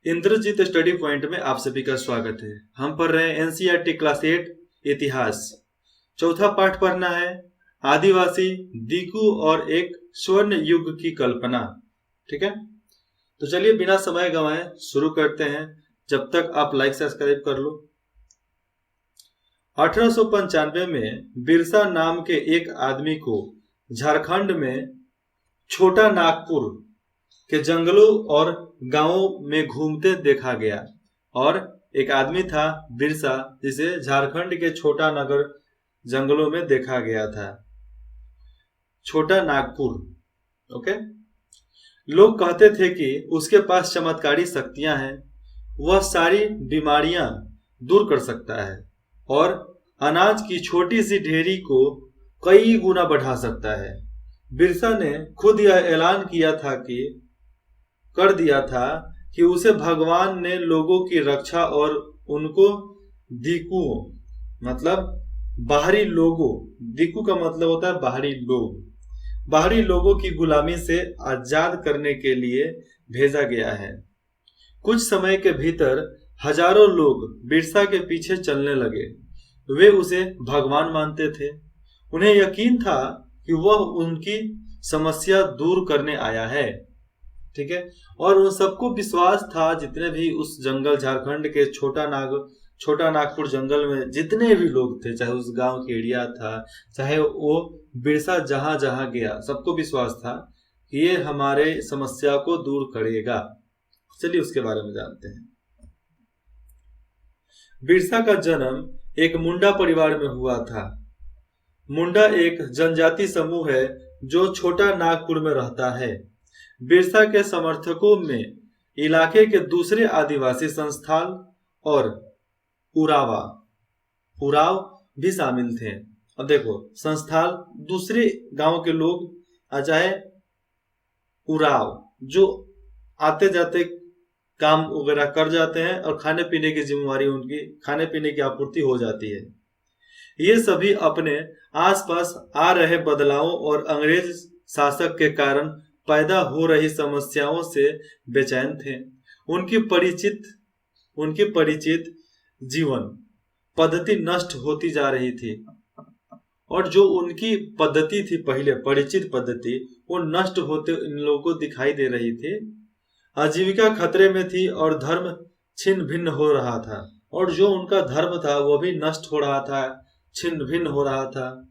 Indrajit study point में आप सभी का स्वागत है। हम पढ़ रहे हैं एनसीईआरटी क्लास 8 इतिहास। चौथा पाठ पढ़ना है आदिवासी, दीकू और एक स्वर्ण युग की कल्पना। ठीक है, तो चलिए बिना समय गंवाए शुरू करते हैं। जब तक आप लाइक सब्सक्राइब कर लो। 1895 में बिरसा नाम के एक आदमी को झारखंड में छोटा नागपुर के जंगलों और गांवों में घूमते देखा गया। और एक आदमी था बिरसा, जिसे झारखंड के छोटा नगर जंगलों में देखा गया था, छोटा नागपुर। ओके, लोग कहते थे कि उसके पास चमत्कारी शक्तियां हैं, वह सारी बीमारियां दूर कर सकता है और अनाज की छोटी सी ढेरी को कई गुना बढ़ा सकता है। बिरसा ने खुद यह ऐलान कर दिया था कि उसे भगवान ने लोगों की रक्षा और उनको दीकुओं मतलब बाहरी लोगों, दीकू का मतलब होता है बाहरी लोगों की गुलामी से आजाद करने के लिए भेजा गया है। कुछ समय के भीतर हजारों लोग बिरसा के पीछे चलने लगे। वे उसे भगवान मानते थे। उन्हें यकीन था कि वह उनकी समस्या दूर करने आया है। ठीक है, और उन सबको विश्वास था, जितने भी उस जंगल झारखंड के छोटा नागपुर जंगल में जितने भी लोग थे, चाहे उस गांव के एरिया था, चाहे वो बिरसा जहां जहां गया, सबको विश्वास था कि ये हमारे समस्या को दूर करेगा। चलिए उसके बारे में जानते हैं। बिरसा का जन्म एक मुंडा परिवार में हुआ था। मुंडा एक जनजाति समूह है जो छोटा नागपुर में रहता है। बिरसा के समर्थकों में इलाके के दूसरे आदिवासी संस्थान और उराव भी शामिल थे। अब देखो, संस्थान दूसरे गांव के लोग, चाहे उराव जो आते जाते काम वगैरह कर जाते हैं और खाने पीने की जिम्मेवारी उनकी, खाने पीने की आपूर्ति हो जाती है। ये सभी अपने आसपास आ रहे बदलावों और अंग्रेज शासक के कारण पैदा हो रही समस्याओं से बेचैन थे। उनकी परिचित जीवन पद्धति नष्ट होती जा रही थी और जो उनकी पद्धति थी, पहले परिचित पद्धति, वो नष्ट होते इन लोगों को दिखाई दे रही थी। आजीविका खतरे में थी और धर्म छिन्न भिन्न हो रहा था, और जो उनका धर्म था वो भी नष्ट हो रहा था, छिन्न भिन्न हो रहा था।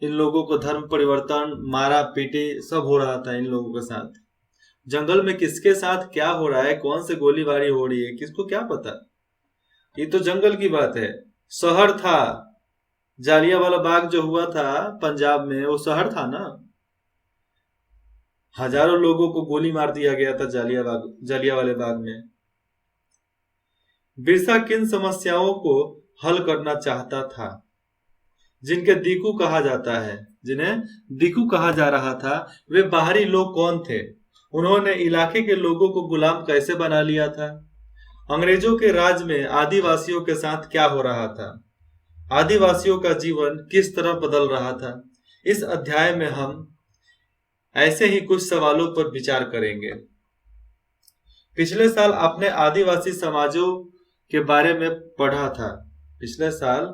इन लोगों को धर्म परिवर्तन, मारा पीटी सब हो रहा था इन लोगों के साथ। जंगल में किसके साथ क्या हो रहा है, कौन से गोलीबारी हो रही है, किसको क्या पता। ये तो जंगल की बात है। शहर था, जालियांवाला बाग जो हुआ था पंजाब में, वो शहर था ना। हजारों लोगों को गोली मार दिया गया था जालियांवाले बाग में। बिरसा किन समस्याओं को हल करना चाहता था, जिन्हें दीकू कहा जा रहा था, वे बाहरी लोग कौन थे? उन्होंने इलाके के लोगों को गुलाम कैसे बना लिया था? अंग्रेजों के राज में आदिवासियों के साथ क्या हो रहा था? आदिवासियों का जीवन किस तरह बदल रहा था? इस अध्याय में हम ऐसे ही कुछ सवालों पर विचार करेंगे। पिछले साल आपने आदिवासी समाजों के बारे में पढ़ा था। पिछले साल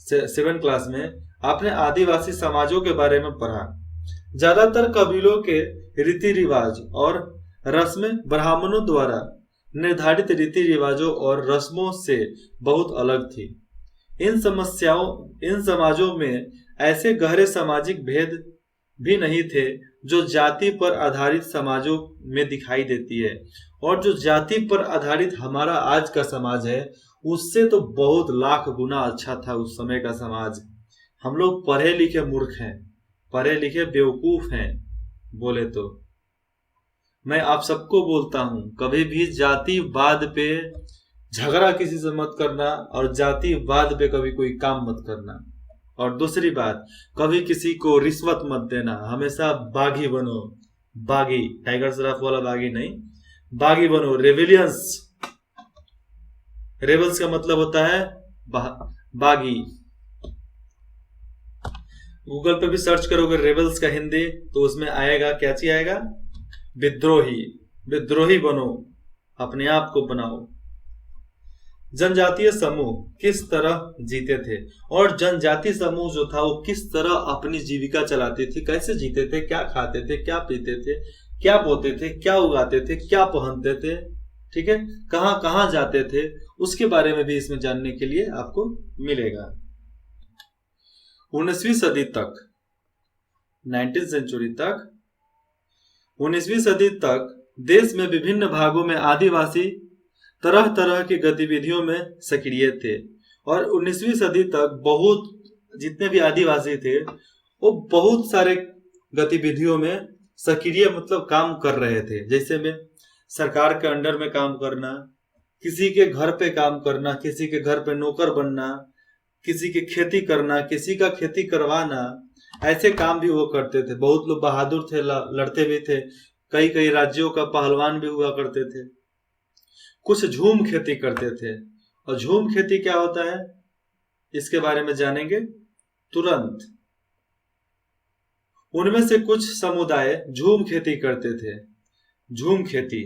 7 क्लास में आपने आदिवासी समाजों के बारे में पढ़ा। ज्यादातर कबीलों के रीति रिवाज और रस्में ब्राह्मणों द्वारा निर्धारित रीति रिवाजों और रस्मों से बहुत अलग थी। इन समाजों में ऐसे गहरे सामाजिक भेद भी नहीं थे जो जाति पर आधारित समाजों में दिखाई देती है। और जो जाति पर आधारित हमारा आज का समाज है, उससे तो बहुत लाख गुना अच्छा था उस समय का समाज। हम लोग पढ़े लिखे मूर्ख हैं, पढ़े लिखे बेवकूफ हैं बोले तो। मैं आप सबको बोलता हूं, कभी भी जातिवाद पे झगड़ा किसी से मत करना और जातिवाद पे कभी कोई काम मत करना। और दूसरी बात, कभी किसी को रिश्वत मत देना। हमेशा बागी बनो, बागी, टाइगर श्रॉफ वाला बागी नहीं, बागी बनो। रेबल्स का मतलब होता है बागी। गूगल पे भी सर्च करोगे रेबल्स का हिंदी, तो उसमें आएगा, क्या चीज आएगा? विद्रोही। विद्रोही बनो, अपने आप को बनाओ। जनजातीय समूह किस तरह जीते थे, और जनजातीय समूह जो था वो किस तरह अपनी जीविका चलाते थे, कैसे जीते थे, क्या खाते थे, क्या पीते थे, क्या बोते थे, क्या उगाते थे, क्या पहनते थे, ठीक है, कहाँ कहाँ जाते थे, उसके बारे में भी इसमें जानने के लिए आपको मिलेगा। 19वीं सदी तक, 19वीं सेंचुरी तक, 19वीं सदी तक देश में विभिन्न भागों में आदिवासी तरह तरह की गतिविधियों में सक्रिय थे, और 19वीं सदी तक बहुत जितने भी आदिवासी थे वो बहुत सारे गतिविधियों में सक्रिय मतलब काम कर रहे थे। जैसे में सरकार के अंडर में काम करना, किसी के घर पे काम करना, किसी के घर पे नौकर बनना, किसी की खेती करना, किसी का खेती करवाना, ऐसे काम भी वो करते थे। बहुत लोग बहादुर थे, लड़ते भी थे, कई कई राज्यों का पहलवान भी हुआ करते थे। कुछ झूम खेती करते थे, और झूम खेती क्या होता है इसके बारे में जानेंगे तुरंत। उनमें से कुछ समुदाय झूम खेती करते थे। झूम खेती,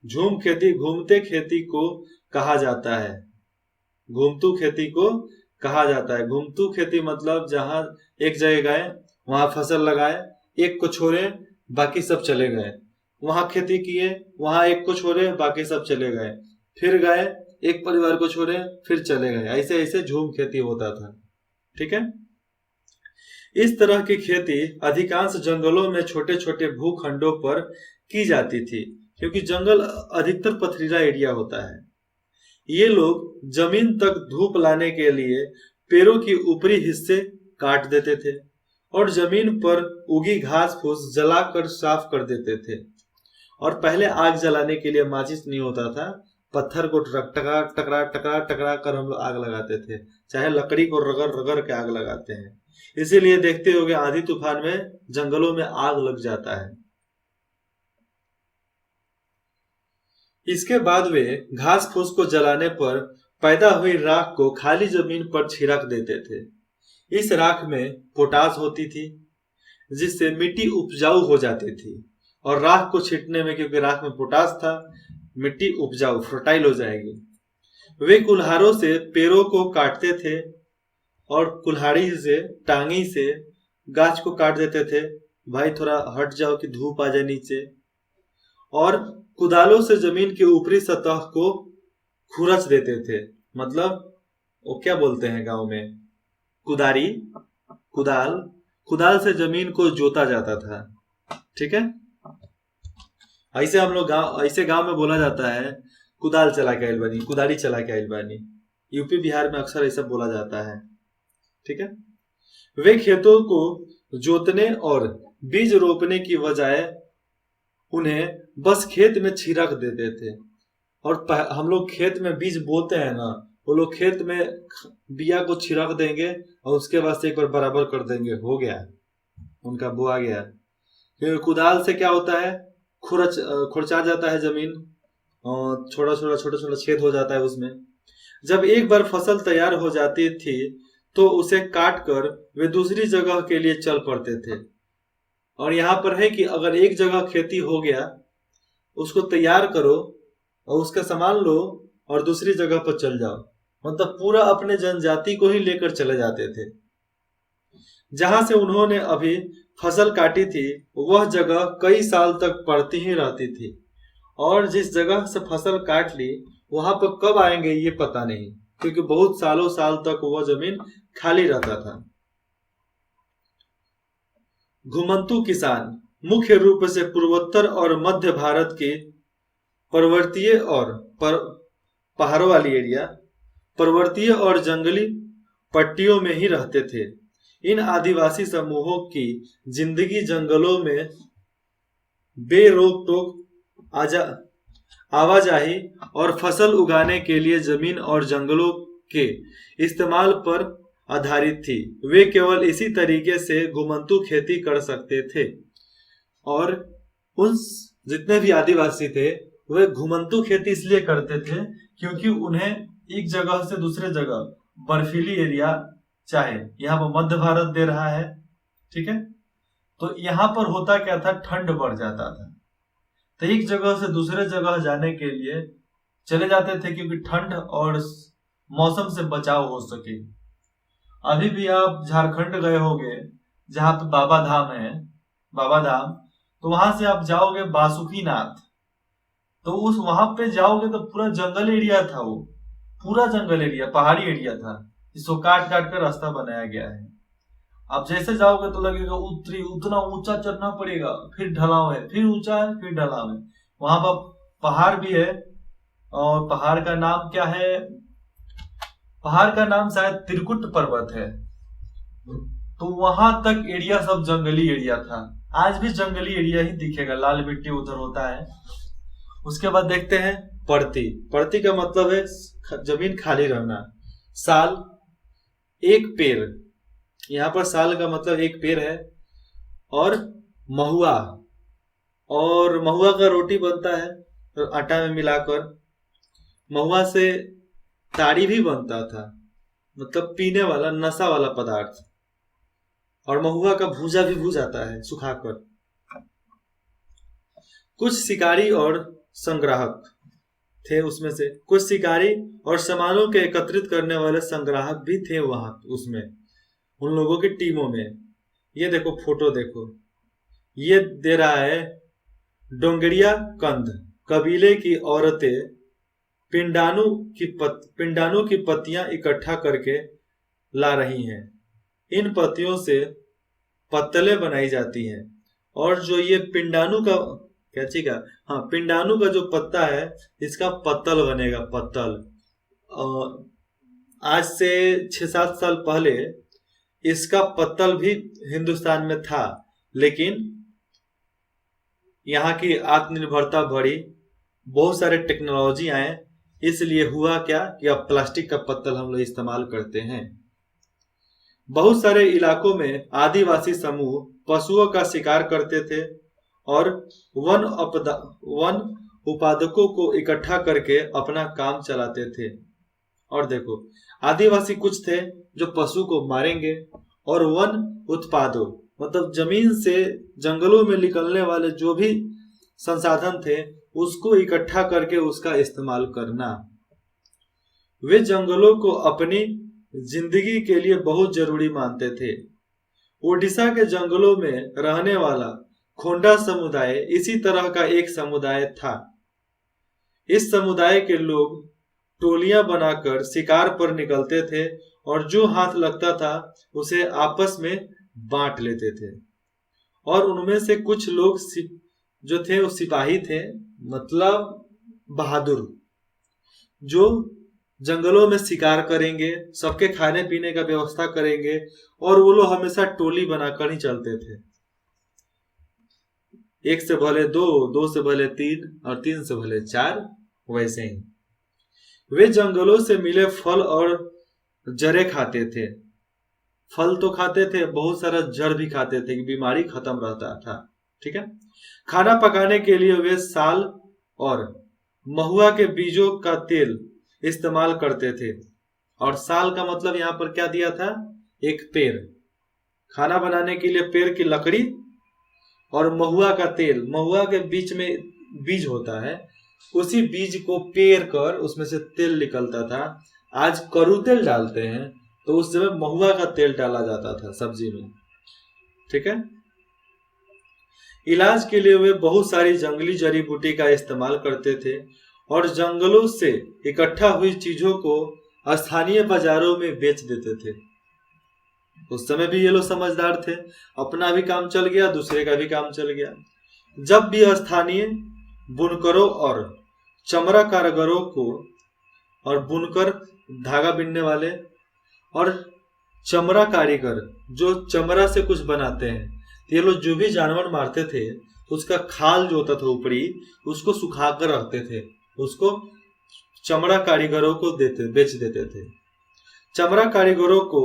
झूम खेती घूमते खेती को कहा जाता है, घूमतू खेती को कहा जाता है। घूमतू खेती मतलब जहां एक जगह गए वहां फसल लगाए, एक को छोड़े बाकी सब चले गए, वहां खेती किए, वहां एक को छोड़े बाकी सब चले गए, फिर गए एक परिवार को छोड़े फिर चले गए, ऐसे ऐसे झूम खेती होता था। ठीक है, इस तरह की खेती अधिकांश जंगलों में छोटे छोटे भूखंडों पर की जाती थी, क्योंकि जंगल अधिकतर पथरीला एरिया होता है। ये लोग जमीन तक धूप लाने के लिए पेड़ों की ऊपरी हिस्से काट देते थे और जमीन पर उगी घास फूस जलाकर साफ कर देते थे। और पहले आग जलाने के लिए माचिस नहीं होता था, पत्थर को टकरा टकरा टकरा टकरा कर हम लोग आग लगाते थे, चाहे लकड़ी को रगड़ रगड़ के आग लगाते हैं। इसीलिए देखते होगे आंधी तूफान में जंगलों में आग लग जाता है। इसके बाद वे घास फूस को जलाने पर पैदा हुई राख को खाली जमीन पर छिड़क देते थे। इस राख में पोटास होती थी जिससे मिट्टी उपजाऊ हो जाती थी, और राख को छींटने में क्योंकि राख में पोटास था मिट्टी उपजाऊ फर्टाइल हो जाएगी। वे कुल्हाड़ों से पेड़ों को काटते थे और कुल्हाड़ी से टांगी से गाछ को काट देते थे, भाई थोड़ा हट जाओ कि धूप आ जाए नीचे। और कुदालों से जमीन की ऊपरी सतह को खुरच देते थे, मतलब वो क्या बोलते हैं गांव में कुदारी, कुदाल, कुदाल से जमीन को जोता जाता था। ठीक है, ऐसे हम लोग ऐसे गांव में बोला जाता है कुदाल चला के आइल बानी, कुदारी चला के आइल बानी। यूपी बिहार में अक्सर ऐसा बोला जाता है। ठीक है, वे खेतों को जोतने और बीज रोपने की बजाय उन्हें बस खेत में छिड़क देते थे। और हम लोग खेत में बीज बोते हैं ना, वो लोग खेत में बिया को छिड़क देंगे और उसके बाद से एक बार बराबर कर देंगे, हो गया उनका बोआ गया। क्योंकि कुदाल से क्या होता है खुरचा जाता है जमीन, और छोटा छोटा छेद हो जाता है उसमें। जब एक बार फसल तैयार हो जाती थी तो उसे काट कर वे दूसरी जगह के लिए चल पड़ते थे। और यहाँ पर है कि अगर एक जगह खेती हो गया उसको तैयार करो और उसका सामान लो और दूसरी जगह पर चल जाओ, मतलब पूरा अपने जनजाति को ही लेकर चले जाते थे। जहां से उन्होंने अभी फसल काटी थी वह जगह कई साल तक पड़ती ही रहती थी, और जिस जगह से फसल काट ली वहां पर कब आएंगे ये पता नहीं, क्योंकि बहुत सालों साल तक वह जमीन खाली रहता था। घुमंतू किसान मुख्य रूप से पूर्वोत्तर और मध्य भारत के पर्वतीय और पहाड़ों वाली एरिया, पर्वतीय और जंगली पट्टियों में ही रहते थे। इन आदिवासी समूहों की जिंदगी जंगलों में बेरोक टोक आवाजाही और फसल उगाने के लिए जमीन और जंगलों के इस्तेमाल पर आधारित थी। वे केवल इसी तरीके से घुमंतू खेती कर सकते थे, और उन जितने भी आदिवासी थे वे घुमंतू खेती इसलिए करते थे क्योंकि उन्हें एक जगह से दूसरे जगह बर्फीली एरिया चाहे, यहाँ पर मध्य भारत दे रहा है, ठीक है, तो यहाँ पर होता क्या था, ठंड बढ़ जाता था। तो एक जगह से दूसरे जगह जाने के लिए चले जाते थे, क्योंकि ठंड और मौसम से बचाव हो सके। अभी भी आप झारखंड गए होंगे, जहाँ पे बाबा धाम है, बाबा धाम, तो वहां से आप जाओगे बासुकीनाथ, तो उस वहां पे जाओगे तो पूरा जंगल एरिया था, वो पूरा जंगल एरिया, पहाड़ी एरिया था, जिसको काट काट कर रास्ता बनाया गया है। आप जैसे जाओगे तो लगेगा उतरी उतना ऊंचा चढ़ना पड़ेगा, फिर ढलाव है, फिर ऊंचा है, फिर ढलाव है। वहां पर पहाड़ भी है, और पहाड़ का नाम क्या है, पहाड़ का नाम शायद त्रिकुट पर्वत है। तो वहां तक एरिया सब जंगली एरिया था। आज भी जंगली एरिया ही दिखेगा, लाल मिट्टी उधर होता है। उसके बाद देखते हैं परती। परती का मतलब है जमीन खाली रहना। साल, एक पेड़, यहाँ पर साल का मतलब एक पेड़ है। और महुआ, और महुआ का रोटी बनता है तो आटा में मिलाकर। महुआ से ताड़ी भी बनता था, मतलब पीने वाला नशा वाला पदार्थ। और महुआ का भूजा भी भूजाता है सुखाकर। कुछ शिकारी और संग्राहक थे, उसमें से कुछ शिकारी और सामानों के एकत्रित करने वाले संग्राहक भी थे वहां, उसमें उन लोगों की टीमों में। ये देखो फोटो देखो, ये दे रहा है डोंगरिया कंध कबीले की औरतें पिंडाणु की पत्तियां इकट्ठा करके ला रही हैं। इन पत्तियों से पत्तलें बनाई जाती हैं। और जो ये पिंडाणु का, क्या चीज का, हाँ, पिंडाणु का जो पत्ता है, इसका पत्तल बनेगा, पत्तल। आज से 6-7 साल पहले इसका पत्तल भी हिंदुस्तान में था, लेकिन यहाँ की आत्मनिर्भरता बढ़ी, बहुत सारे टेक्नोलॉजी आए, इसलिए हुआ क्या कि अब प्लास्टिक का पत्तल हम लोग इस्तेमाल करते हैं। बहुत सारे इलाकों में आदिवासी समूह पशुओं का शिकार करते थे और वन उत्पादकों को इकट्ठा करके अपना काम चलाते थे। और देखो, आदिवासी कुछ थे जो पशु को मारेंगे, और वन उत्पादों मतलब जमीन से जंगलों में निकलने वाले जो भी संसाधन थे, उसको इकट्ठा करके उसका इस्तेमाल करना। वे जंगलों को अपनी जिंदगी के लिए बहुत जरूरी मानते थे। ओडिशा के जंगलों में रहने वाला खोंडा समुदाय इसी तरह का एक समुदाय था। इस समुदाय के लोग टोलियां बनाकर शिकार पर निकलते थे, और जो हाथ लगता था उसे आपस में बांट लेते थे। और उनमें से कुछ लोग जो थे वो सिपाही थे, मतलब बहादुर, जो जंगलों में शिकार करेंगे, सबके खाने पीने का व्यवस्था करेंगे, और वो लोग हमेशा टोली बनाकर ही चलते थे। एक से भले दो, दो से भले तीन, और तीन से भले चार, वैसे ही वे जंगलों से मिले फल और जड़ें खाते थे। फल तो खाते थे, बहुत सारा जड़ भी खाते थे कि बीमारी खत्म रहता था। ठीक है। खाना पकाने के लिए वे साल और महुआ के बीजों का तेल इस्तेमाल करते थे। और साल का मतलब यहाँ पर क्या दिया था, एक पेड़। खाना बनाने के लिए पेड़ की लकड़ी, और महुआ का तेल, महुआ के बीच में बीज होता है, उसी बीज को पेर कर उसमें से तेल निकलता था। आज करू तेल डालते हैं, तो उस समय महुआ का तेल डाला जाता था सब्जी में। ठीक है। इलाज के लिए वे बहुत सारी जंगली जड़ी बूटी का इस्तेमाल करते थे, और जंगलों से इकट्ठा हुई चीजों को स्थानीय बाजारों में बेच देते थे। उस समय भी ये लोग समझदार थे, अपना भी काम चल गया, दूसरे का भी काम चल गया। जब भी स्थानीय बुनकरों और चमड़ा कारीगरों को, और बुनकर धागा बिनने वाले, और चमड़ा कारीगर जो चमड़ा से कुछ बनाते हैं, ये लोग जो भी जानवर मारते थे उसका खाल जो होता था ऊपरी, उसको सुखा कर रखते थे, उसको चमड़ा कारीगरों को बेच देते थे। चमड़ा कारीगरों को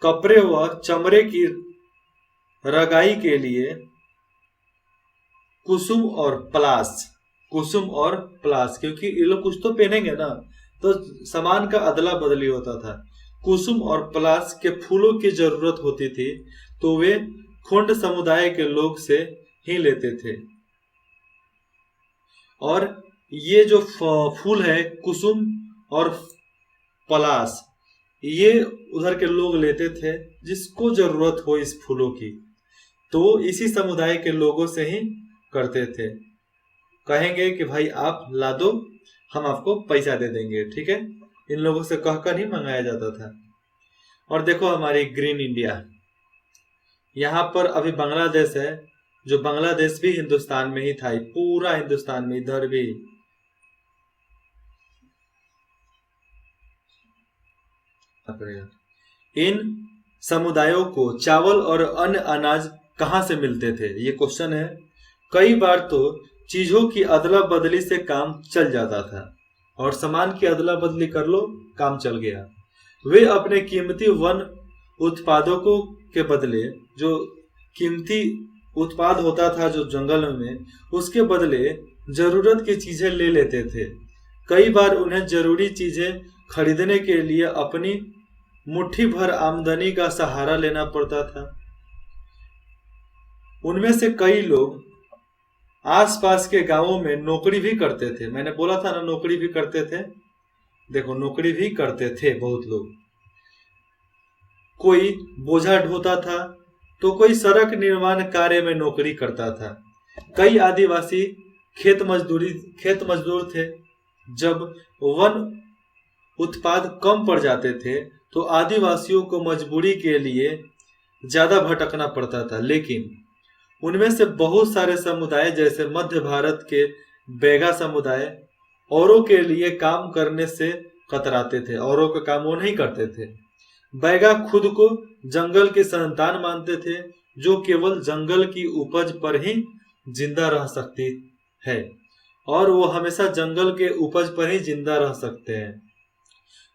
कपड़े व चमड़े की रगाई के लिए कुसुम और पलास, क्योंकि ये लोग कुछ तो पहनेंगे ना, तो सामान का अदला बदली होता था। कुसुम और पलास के फूलों की जरूरत होती थी, तो वे खोंड समुदाय के लोग से ही लेते थे। और ये जो फूल है कुसुम और पलाश, ये उधर के लोग लेते थे जिसको जरूरत हो इस फूलों की, तो इसी समुदाय के लोगों से ही करते थे। कहेंगे कि भाई आप ला दो, हम आपको पैसा दे देंगे, ठीक है। इन लोगों से कहकर ही मंगाया जाता था। और देखो हमारी ग्रीन इंडिया, यहाँ पर अभी बांग्लादेश है, जो बांग्लादेश भी हिंदुस्तान में ही था, पूरा हिंदुस्तान में, इधर भी। इन समुदायों को चावल और अन्य अनाज कहाँ से मिलते थे, ये क्वेश्चन है। कई बार तो चीजों की अदला बदली से काम चल जाता था, और सामान की अदला बदली कर लो, काम चल गया। वे अपने कीमती वन उत्पादों के बदले, जो कीमती उत्पाद होता था जो जंगल में, उसके बदले जरूरत की चीजें ले लेते थे। कई बार उन्हें जरूरी चीजें खरीदने के लिए अपनी मुट्ठी भर आमदनी का सहारा लेना पड़ता था। उनमें से कई लोग आसपास के गांवों में नौकरी भी करते थे। मैंने बोला था ना, नौकरी भी करते थे। देखो, नौकरी भी करते थे बहुत लोग। कोई बोझा ढोता था, तो कोई सड़क निर्माण कार्य में नौकरी करता था। कई आदिवासी खेत मजदूर थे। जब वन उत्पाद कम पड़ जाते थे तो आदिवासियों को मजबूरी के लिए ज्यादा भटकना पड़ता था, लेकिन उनमें से बहुत सारे समुदाय, जैसे मध्य भारत के बैगा समुदाय, औरों के लिए काम करने से कतराते थे। औरों का काम वो नहीं करते थे। बैगा खुद को जंगल के संतान मानते थे, जो केवल जंगल की उपज पर ही जिंदा रह सकती है, और वो हमेशा जंगल के उपज पर ही जिंदा रह सकते हैं।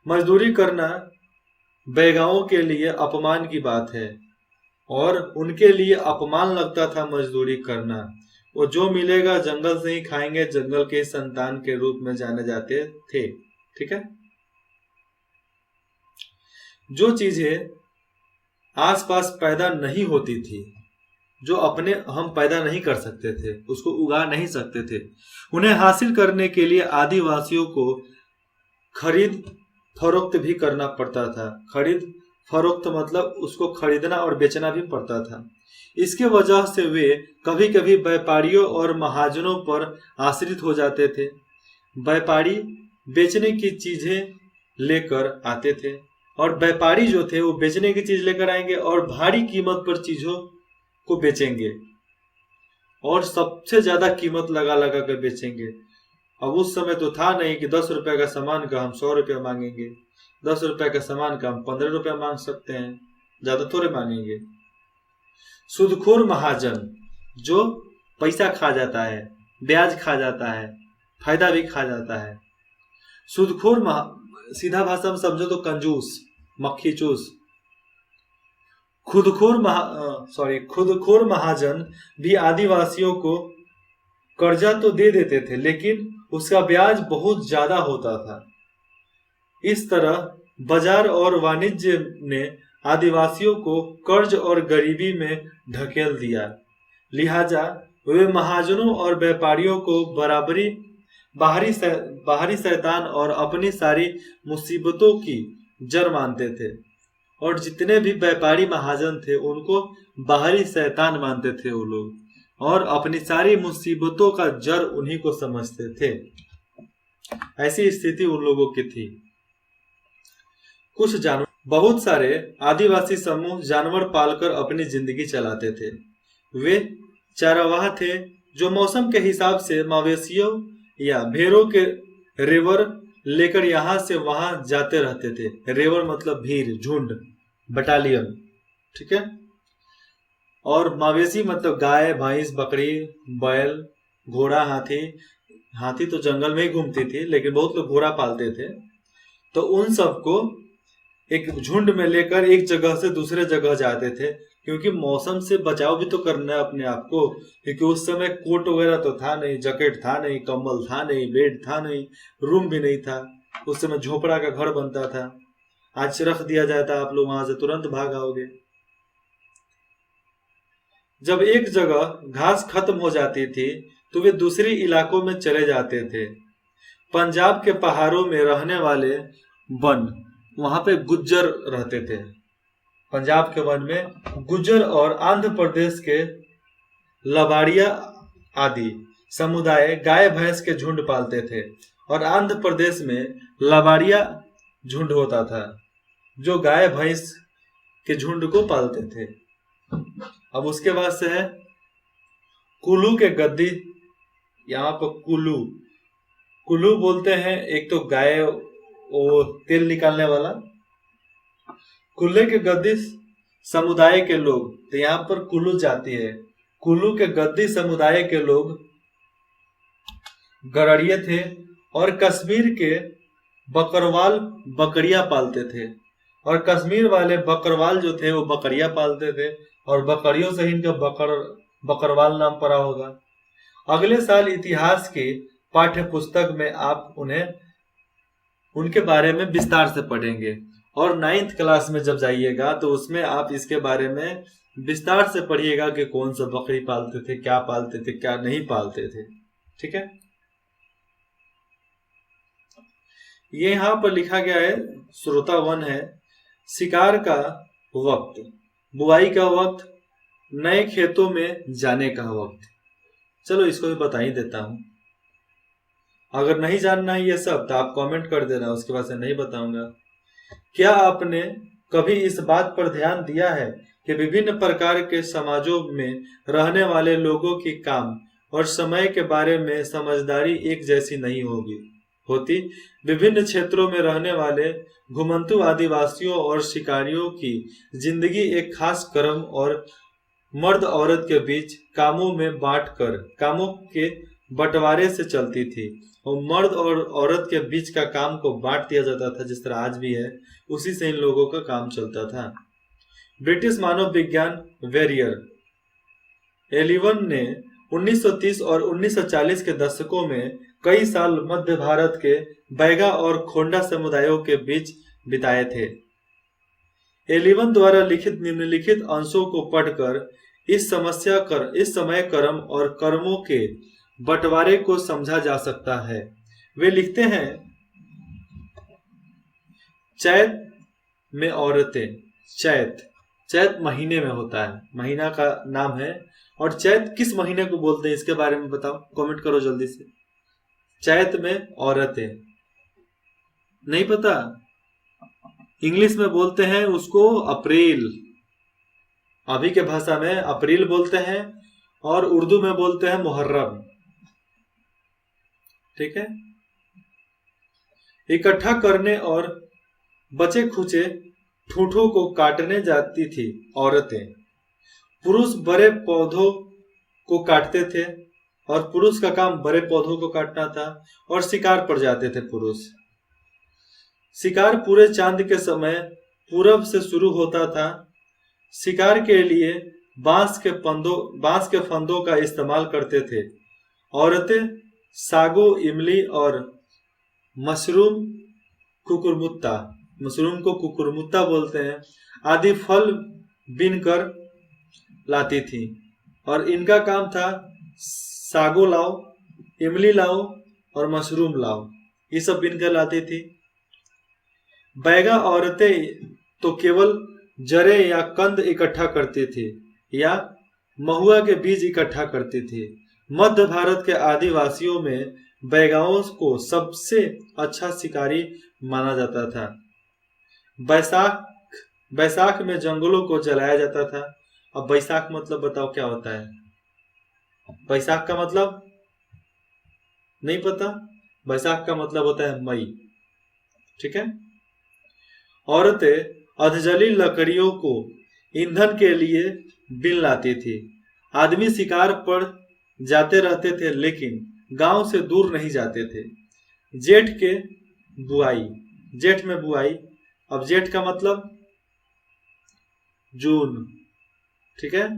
मजदूरी करना बैगाओं के लिए अपमान की बात है, और उनके लिए अपमान लगता था मजदूरी करना। वो जो मिलेगा जंगल से ही खाएंगे, जंगल के संतान के रूप में जाने जाते थे, ठीक है। जो चीजें आसपास पैदा नहीं होती थी, जो अपने हम पैदा नहीं कर सकते थे, उसको उगा नहीं सकते थे, उन्हें हासिल करने के लिए आदिवासियों को खरीद फरोख्त भी करना पड़ता था। खरीद फरोख्त मतलब उसको खरीदना और बेचना भी पड़ता था। इसके वजह से वे कभी कभी व्यापारियों और महाजनों पर आश्रित हो जाते थे। व्यापारी बेचने की चीजें लेकर आते थे, और व्यापारी जो थे वो बेचने की चीज लेकर आएंगे और भारी कीमत पर चीजों को बेचेंगे, और सबसे ज्यादा कीमत लगा लगा कर बेचेंगे। अब उस समय तो था नहीं कि 10 रुपए का सामान का हम 100 रुपया मांगेंगे, 10 रुपए का सामान का हम 15 रुपया मांग सकते हैं, ज्यादा थोड़े मांगेंगे। सूदखोर महाजन जो पैसा खा जाता है, ब्याज खा जाता है, फायदा भी खा जाता है। सूदखोर सीधा भाषा में समझो तो कंजूस, मक्खी चूस। खुदखोर महाजन भी आदिवासियों को कर्जा तो दे देते थे, लेकिन उसका ब्याज बहुत ज्यादा होता था। इस तरह बाजार और वाणिज्य ने आदिवासियों को कर्ज और गरीबी में ढकेल दिया। लिहाजा वे महाजनों और व्यापारियों को बाहरी शैतान और अपनी सारी मुसीबतों की जड़ मानते थे, और जितने भी व्यापारी महाजन थे उनको बाहरी शैतान मानते थे वो लोग, और अपनी सारी मुसीबतों का जड़ उन्हीं को समझते थे। ऐसी स्थिति उन लोगों की थी। कुछ जानवर, बहुत सारे आदिवासी समूह जानवर पालकर अपनी जिंदगी चलाते थे। वे चारावाह थे जो मौसम के हिसाब से मवेशियों या भेड़ों के रेवर लेकर यहाँ से वहां जाते रहते थे। रेवर मतलब भीड़, झुंड, बटालियन, ठीक है। और मवेशी मतलब गाय, भैंस, बकरी, बैल, घोड़ा, हाथी। हाथी तो जंगल में ही घूमती थी, लेकिन बहुत लोग घोड़ा पालते थे। तो उन सबको एक झुंड में लेकर एक जगह से दूसरे जगह जाते थे, क्योंकि मौसम से बचाव भी तो करना है अपने आप को। क्योंकि उस समय कोट वगैरह तो था नहीं, जैकेट था नहीं, कंबल था नहीं, बेड था नहीं, रूम भी नहीं था। उस समय झोपड़ा का घर बनता था। आज रख दिया जाता, आप लोग वहां से तुरंत भाग आओगे। जब एक जगह घास खत्म हो जाती थी तो वे दूसरी इलाकों में चले जाते थे। पंजाब के पहाड़ों में रहने वाले वन, वहां पे गुज्जर रहते थे। पंजाब के वन में गुज्जर और आंध्र प्रदेश के लबाड़िया आदि समुदाय गाय भैंस के झुंड पालते थे। और आंध्र प्रदेश में लबाड़िया झुंड होता था जो गाय भैंस के झुंड को पालते थे। अब उसके बाद से है कुल्लू के गद्दी। यहाँ पर कुल्लू कुल्लू बोलते हैं, एक तो गाय वो तेल निकालने वाला। कुल्ले के गद्दी समुदाय के लोग, तो यहाँ पर कुल्लू जाती है। कुल्लू के गद्दी समुदाय के लोग गड़रिये थे और कश्मीर के बकरवाल बकरियां पालते थे। और कश्मीर वाले बकरवाल जो थे वो बकरियां पालते थे और बकरियों से ही इनका बकरवाल नाम पड़ा होगा। अगले साल इतिहास की पाठ्य पुस्तक में आप उनके बारे में विस्तार से पढ़ेंगे। और 9th क्लास में जब जाइएगा तो उसमें आप इसके बारे में विस्तार से पढ़िएगा कि कौन सा बकरी पालते थे, क्या नहीं पालते थे। ठीक है, ये यहाँ पर लिखा गया है, श्रोता 1 है, शिकार का वक्त, बुआई का वक्त, नए खेतों में जाने का वक्त। चलो इसको भी बता ही देता हूं। अगर नहीं जानना है ये सब तो आप कमेंट कर देना, उसके बाद से नहीं बताऊंगा। क्या आपने कभी इस बात पर ध्यान दिया है कि विभिन्न प्रकार के समाजों में रहने वाले लोगों की काम और समय के बारे में समझदारी एक जैसी नहीं होती। विभिन्न क्षेत्रों में रहने वाले घुमंतू आदिवासियों और शिकारियों की जिंदगी एक खास क्रम और मर्द औरत के बीच कामों के बंटवारे से चलती थी। और मर्द और औरत के बीच का काम को बांट दिया जाता था, जिस तरह आज भी है, उसी से इन लोगों का काम चलता था। ब्रिटिश मानव विज्ञान वेरियर एलिवन ने 1930 और 1940 के दशकों में कई साल मध्य भारत के बैगा और खोंडा समुदायों के बीच बिताए थे। एलिवन द्वारा लिखित निम्नलिखित अंशों को पढ़कर इस समय क्रम और कर्मों के बंटवारे को समझा जा सकता है। वे लिखते हैं, चैत में औरतें, चैत महीने में होता है, महीना का नाम है। और चैत किस महीने को बोलते हैं इसके बारे में बताओ, कमेंट करो जल्दी से। चैत में औरतें नहीं पता, इंग्लिश में बोलते हैं उसको अप्रैल। अभी के भाषा में अप्रैल बोलते हैं और उर्दू में बोलते हैं मुहर्रम। ठीक है, इकट्ठा करने और बचे खुचे ठूठों को काटने जाती थी औरतें। पुरुष बड़े पौधों को काटते थे और पुरुष का काम बड़े पौधों को काटना था। और शिकार पर जाते थे पुरुष। शिकार पूरे चांद के समय पूरब से शुरू होता था। शिकार के लिए बांस के फंदों का इस्तेमाल करते थे। औरतें सागो, इमली और मशरूम को कुकुरमुत्ता बोलते हैं, आदि फल बीनकर लाती थी। और इनका काम था सागो लाओ, इमली लाओ और मशरूम लाओ, ये सब बीनकर लाती थी। बैगा औरतें तो केवल जरे या कंद इकट्ठा करती थी या महुआ के बीज इकट्ठा करती थी। मध्य भारत के आदिवासियों में बैगाओं को सबसे अच्छा शिकारी माना जाता था। बैसाख में जंगलों को जलाया जाता था। अब बैसाख मतलब बताओ क्या होता है? बैसाख का मतलब नहीं पता? बैसाख का मतलब होता है मई। ठीक है, औरतें अधजली लकड़ियों को ईंधन के लिए बीन लाती थी। आदमी शिकार पर जाते रहते थे लेकिन गांव से दूर नहीं जाते थे। जेठ में बुआई। अब जेठ का मतलब जून। ठीक है,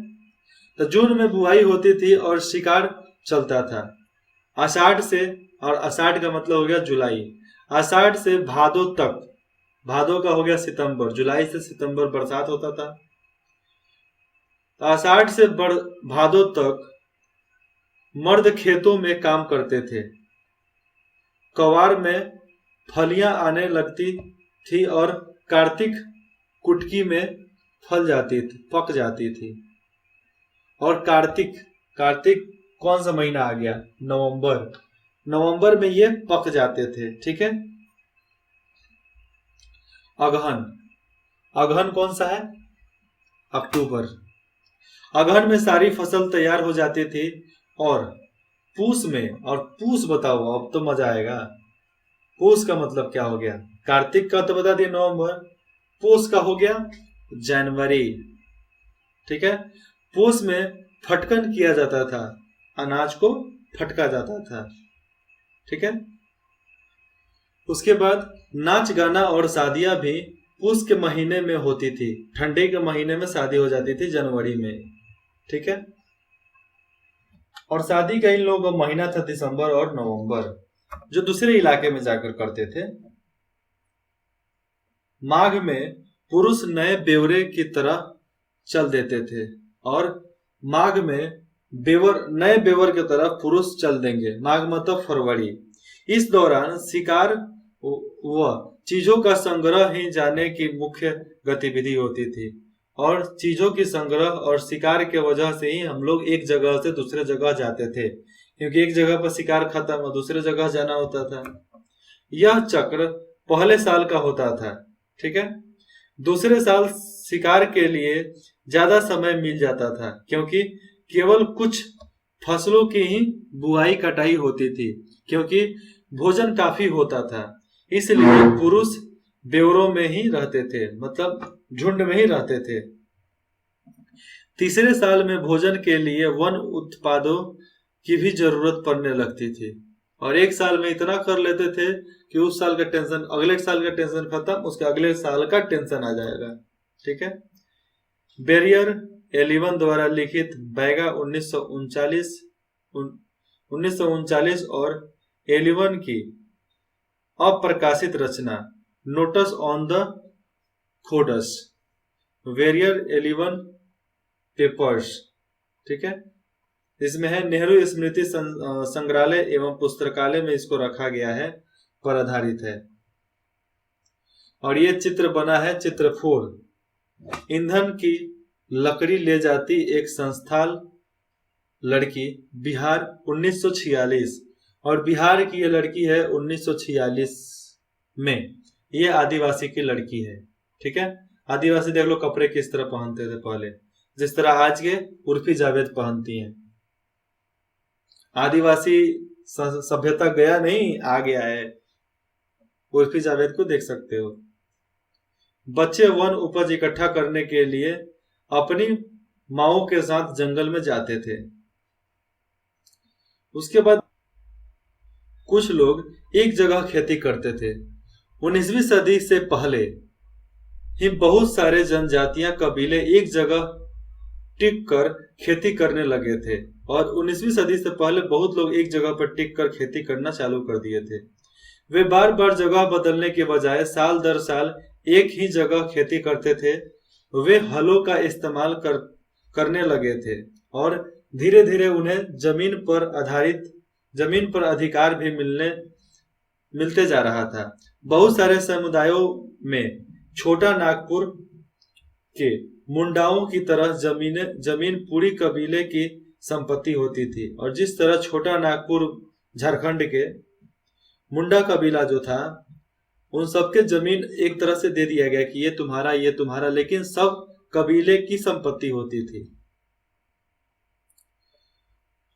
तो जून में बुआई होती थी और शिकार चलता था। आषाढ़ से, और आषाढ़ का मतलब हो गया जुलाई। आषाढ़ से भादो तक, भादो का हो गया सितंबर, जुलाई से सितंबर बरसात होता था। तो आषाढ़ से भादो तक मर्द खेतों में काम करते थे। कवार में फलियां आने लगती थी और कार्तिक कुटकी में पक जाती थी। और कार्तिक कार्तिक कौन सा महीना आ गया? नवंबर। नवंबर में ये पक जाते थे। ठीक है। अगहन। अगहन कौन सा है? अक्टूबर। अगहन में सारी फसल तैयार हो जाती थी और पूस में, और पूस बताओ, अब तो मजा आएगा। पूस का मतलब क्या हो गया? कार्तिक का तो बता दिया नवंबर, पूस का हो गया जनवरी। ठीक है। पूस में फटकन किया जाता था, अनाज को फटका जाता था। ठीक है। उसके बाद नाच गाना और शादियां भी पूस के महीने में होती थी। ठंडी के महीने में शादी हो जाती थी, जनवरी में। ठीक है। और शादी का इन लोगों का महीना था दिसंबर और नवंबर, जो दूसरे इलाके में जाकर करते थे। माघ में पुरुष नए ब्यौरे की तरह चल देते थे, और माघ में नए ब्यौर की तरफ पुरुष चल देंगे। माघ मतलब फरवरी। इस दौरान शिकार व चीजों का संग्रह ही जाने की मुख्य गतिविधि होती थी, और चीजों की संग्रह और शिकार के वजह से ही हम लोग एक जगह से दूसरे जगह जाते थे, क्योंकि एक जगह पर शिकार खत्म और दूसरे जगह जाना होता था। यह चक्र पहले साल का होता था। ठीक है। दूसरे साल शिकार के लिए ज्यादा समय मिल जाता था, क्योंकि केवल कुछ फसलों की ही बुआई कटाई होती थी, क्योंकि भोजन काफी होता था। इसलिए पुरुष ब्यौरों में ही रहते थे, मतलब झुंड में ही रहते थे। तीसरे साल में भोजन के लिए वन उत्पादों की भी जरूरत पड़ने लगती थी, और एक साल में इतना कर लेते थे कि उस साल का टेंशन, अगले साल का टेंशन खत्म, उसके अगले साल का टेंशन आ जाएगा। ठीक है। बैरियर एलिवन द्वारा लिखित बैगा 1939 और एलिवन की अप्रकाशित रचना notes on the Khonds, Verrier Elwin papers. ठीक है। इसमें है नेहरू स्मृति संग्रहालय एवं पुस्तकालय में इसको रखा गया है, पर आधारित है। और ये चित्र बना है चित्रफोड़। ईंधन की लकड़ी ले जाती एक संस्थाल लड़की, बिहार 1946, और बिहार की ये लड़की है 1946 में। ये आदिवासी की लड़की है। ठीक है। आदिवासी देख लो कपड़े किस तरह पहनते थे पहले, जिस तरह आज के उर्फी जावेद पहनती हैं। आदिवासी सभ्यता गया नहीं, आ गया है। उर्फी जावेद को देख सकते हो। बच्चे वन उपज इकट्ठा करने के लिए अपनी माओ के साथ जंगल में जाते थे। उसके बाद कुछ लोग एक जगह खेती करते थे। 19वीं सदी से पहले ही बहुत सारे जनजातियां कबीले एक जगह टिक कर खेती करने लगे थे, और 19वीं सदी से पहले बहुत लोग एक जगह पर टिक कर खेती करना चालू कर दिए थे। वे बार बार जगह बदलने के बजाय साल दर साल एक ही जगह खेती करते थे। वे हलों का इस्तेमाल करने लगे थे, और धीरे धीरे उन्हें जमीन पर अधिकार भी मिलते जा रहा था। बहुत सारे समुदायों में छोटा नागपुर के मुंडाओं की तरह जमीन पूरी कबीले की संपत्ति होती थी, और जिस तरह छोटा नागपुर झारखंड के मुंडा कबीला जो था, उन सबके जमीन एक तरह से दे दिया गया कि ये तुम्हारा, लेकिन सब कबीले की संपत्ति होती थी।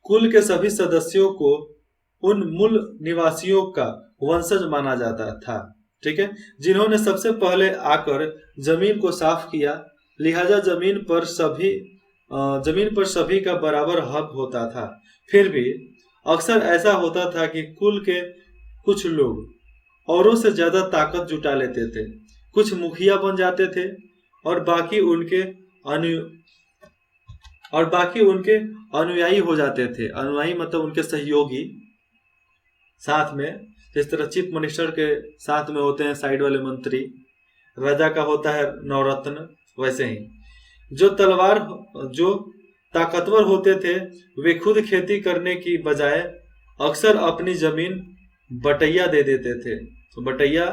कुल के सभी सदस्यों को उन मूल निवासियों का वंशज माना जाता था। ठीक है। जिन्होंने सबसे पहले आकर जमीन को साफ किया, लिहाजा जमीन पर सभी का बराबर हक होता था। फिर भी अक्सर ऐसा होता था कि कुल के कुछ लोग औरों से ज्यादा ताकत जुटा लेते थे। कुछ मुखिया बन जाते थे, और बाकी उनके अनुयायी हो जाते थे। अनुयायी मतलब उनके सहयोगी, साथ में, जिस तरह चीफ मिनिस्टर के साथ में होते हैं साइड वाले मंत्री, राजा का होता है नवरत्न, वैसे ही जो ताकतवर होते थे वे खुद खेती करने की बजाय अक्सर अपनी जमीन बटैया दे देते थे। तो बटैया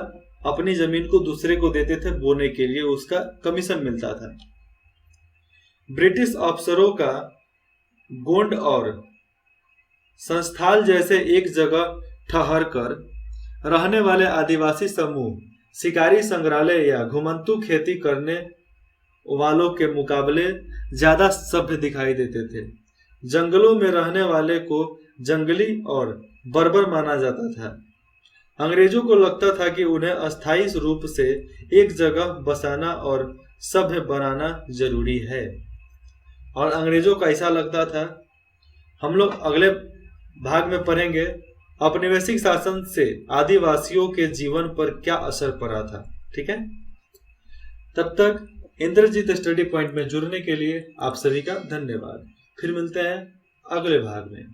अपनी जमीन को दूसरे को देते थे बोने के लिए, उसका कमीशन मिलता था। ब्रिटिश अफसरों का गोंड और संस्थाल जैसे एक जगह ठहर कर रहने वाले आदिवासी समूह शिकारी संग्रहालय या घुमंतू खेती करने वालों के मुकाबले ज्यादा सभ्य दिखाई देते थे। जंगलों में रहने वाले को जंगली और बर्बर माना जाता था। अंग्रेजों को लगता था कि उन्हें अस्थायी रूप से एक जगह बसाना और सभ्य बनाना जरूरी है। और अंग्रेजों को ऐसा लगता था, हम लोग अगले भाग में पढ़ेंगे औपनिवेशिक शासन से आदिवासियों के जीवन पर क्या असर पड़ा था। ठीक है, तब तक इंद्रजीत स्टडी पॉइंट में जुड़ने के लिए आप सभी का धन्यवाद। फिर मिलते हैं अगले भाग में।